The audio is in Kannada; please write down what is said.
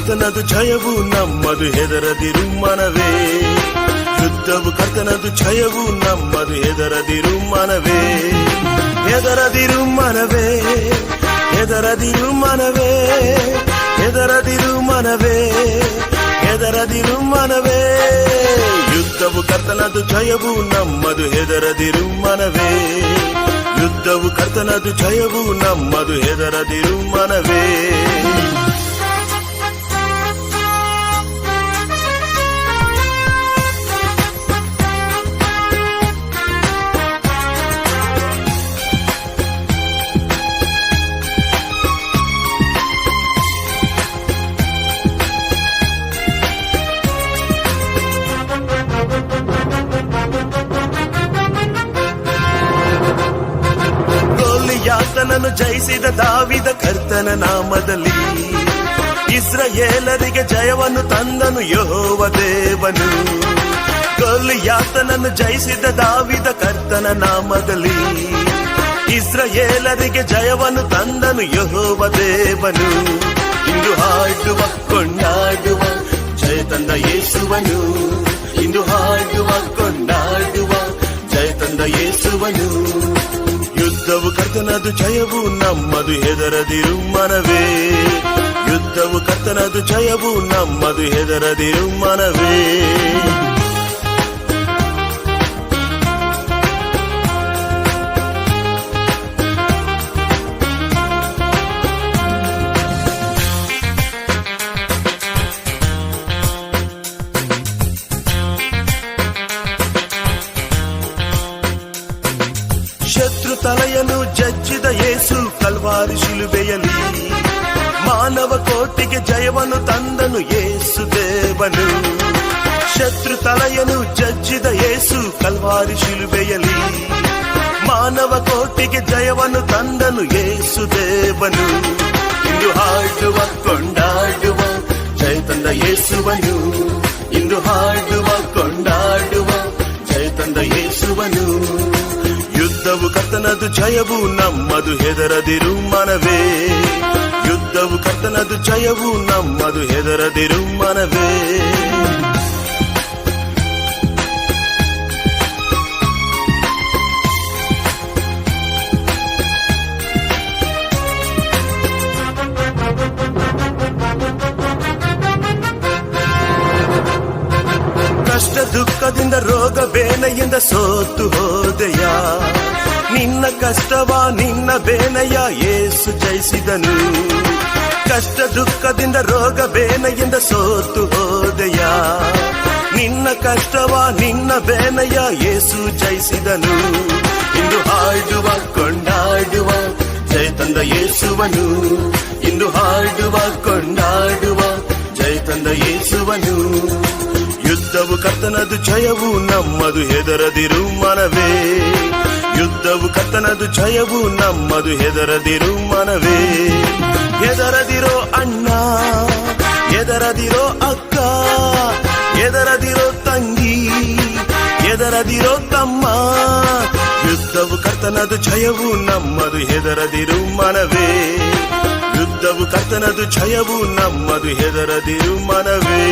ಕರ್ತನದು ಜಯವು ನಮ್ಮದು ಹೆದರದಿರು ಮನವೇ. ಯುದ್ಧವು ಕರ್ತನದು ಜಯವು ನಮ್ಮದು ಹೆದರದಿರು ಮನವೇ. ಹೆದರದಿರು ಮನವೇ, ಹೆದರದಿರು ಮನವೇ, ಹೆದರದಿರು ಮನವೇ, ಹೆದರದಿರು ಮನವೇ. ಯುದ್ಧವು ಕರ್ತನದು ಜಯವು ನಮ್ಮದು ಹೆದರದಿರು ಮನವೇ. ಯುದ್ಧವು ಕರ್ತನದು ಜಯವು ನಮ್ಮದು ಹೆದರದಿರು ಮನವೇ. ಗೋಲಿಯಾತನನ್ನು ಜಯಿಸಿದ ದಾವಿದ ಕರ್ತನ ನಾಮದಲ್ಲಿ ಇಸ್ರಾಯೇಲರಿಗೆ ಜಯವನ್ನು ತಂದನು ಯೆಹೋವ ದೇವನು. ಗೋಲಿಯಾತನನ್ನು ಜಯಿಸಿದ ದಾವಿದ ಕರ್ತನ ನಾಮದಲ್ಲಿ ಇಸ್ರಾಯೇಲರಿಗೆ ಜಯವನ್ನು ತಂದನು ಯೆಹೋವ ದೇವನು. ಇಂದು ಹಾಡುವ ಕೊಂಡಾಡುವ ಜಯ ತಂದ ಯೇಸುವನು. ಇಂದು ಹಾಡುವ ಕೊಂಡಾಡುವ ಜಯ ತಂದ ಯೇಸುವನು. ಯುದ್ಧವು ಕರ್ತನದು ಜಯವು ನಮ್ಮದು ಹೆದರದಿರು ಮನವೇ. ಯುದ್ಧವು ಕರ್ತನದು ಜಯವು ನಮ್ಮದು ಹೆದರದಿರು ಮನವೇ. ಶತ್ರು ತಲೆಯನ್ನು ಜಜ್ಜಿದ ಯೇಸು ಕಲ್ವಾರಿ ಶಿಲುಬೆಯಲ್ಲಿ ಮಾನವ ಕೋಟಿಗೆ ಜಯವನ್ನು ತಂದನು ಯೇಸು ದೇವನು. ಶತ್ರು ತಲೆಯನ್ನು ಜಜ್ಜಿದ ಯೇಸು ಕಲ್ವಾರಿ ಶಿಲುಬೆಯಲ್ಲಿ ಮಾನವ ಕೋಟಿಗೆ ಜಯವನ್ನು ತಂದನು ಯೇಸು ದೇವನು. ಇಂದು ಹಾಡುವ ಕೊಂಡಾಡುವ ಜಯ ತಂದ ಯೇಸುವನು. ಇಂದು ಹಾಡುವ ಕೊಂಡಾಡುವ ಜಯ ತಂದ ಯೇಸುವನು. ಯುದ್ಧವು ಕರ್ತನದು ಜಯವು ನಮ್ಮದು ಹೆದರದಿರು ಮನವೇ. ಯುದ್ಧವು ಕರ್ತನದು ಜಯವು ನಮ್ಮದು ಹೆದರದಿರು ಮನವೇ. ಕಷ್ಟ ದುಃಖದಿಂದ ರೋಗ ಬೇನೆಯಿಂದ ಸೋತು ಹೋದೆಯ. ನಿನ್ನ ಕಷ್ಟವ ನಿನ್ನ ಬೇನೆಯ ಯೇಸು ಜಯಿಸಿದನು. ಕಷ್ಟ ದುಃಖದಿಂದ ರೋಗ ಬೇನೆಯಿಂದ ಸೋತು ಹೋದೆಯ. ನಿನ್ನ ಕಷ್ಟವ ನಿನ್ನ ಬೇನೆಯ ಯೇಸು ಜಯಿಸಿದನು. ಇಂದು ಹಾಡುವ ಕೊಂಡಾಡುವ ಜಯ ತಂದ ಯೇಸುವನು. ಇಂದು ಹಾಡುವ ಕೊಂಡಾಡುವ ಜಯ ತಂದ ಯೇಸುವನು. ಯುದ್ಧವು ಕರ್ತನದು ಜಯವು ನಮ್ಮದು ಹೆದರದಿರು ಮನವೇ. ಯುದ್ಧವು ಕರ್ತನದು ಜಯವು ನಮ್ಮದು ಹೆದರದಿರು ಮನವೇ. ಹೆದರದಿರೋ ಅಣ್ಣ, ಹೆದರದಿರೋ ಅಕ್ಕ, ಹೆದರದಿರೋ ತಂಗಿ, ಹೆದರದಿರೋ ತಮ್ಮ. ಯುದ್ಧವು ಕರ್ತನದು ಜಯವು ನಮ್ಮದು ಹೆದರದಿರು ಮನವೇ. ಯುದ್ಧವು ಕರ್ತನದು ಜಯವು ನಮ್ಮದು ಹೆದರದಿರು ಮನವೇ.